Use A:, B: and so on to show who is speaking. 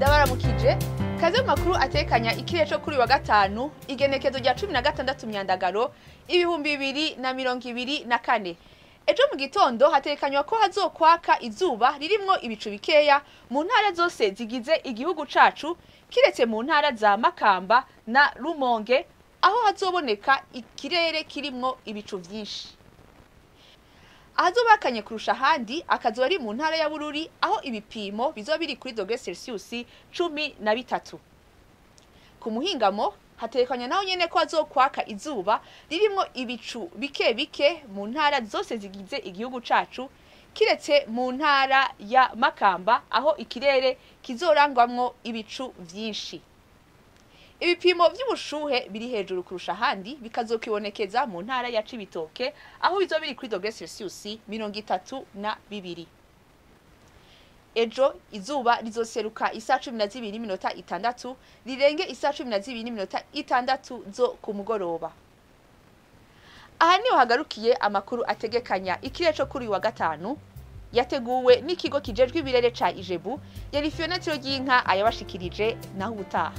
A: ndabaramukije kaze mu makuru atekanya ikirere cyo kuri wa gatanu igenekerezo rya 16 myandagaro ibihumbi 2024. Ejo mu gitondo hatekanywa ko hazokwaka izuba ririmwo ibicu bikeya mu ntara zose zigize igihugu cacu kiretse mu ntara za Makamba na Rumonge aho hazoboneka ikirere kirimwo ibicu vyinshi. Ahazobakanye kurusha handi akazoba ari mu ntara ya Bururi aho ibipimo bizoba biri kuri °C 13. Ku muhingamo hatekanya naho nyene ko hazokwaka izuba ririmwo ibicu bike bike mu ntara zose zigize igihugu cacu kiretse mu ntara ya Makamba aho ikirere kizorangwamwo ibicu vyinshi. Ibipimo vy'ubushuhe biri hejuru kurusha handi bikazokibonekeza mu ntara ya Cibitoke aho bizoba biri kuri °C 32. Ejo izuba rizoseruka isa 12:06 rirenge isa 12:06 zo ku mugoroba. Aha niho hagarukiye amakuru ategekanya ikirere cyo kuri wa gatanu yateguwe n'ikigo kijejwe ibirere ca Ijebu yari Fiona Tiro y'inka ayabashikirije naho ubutaha.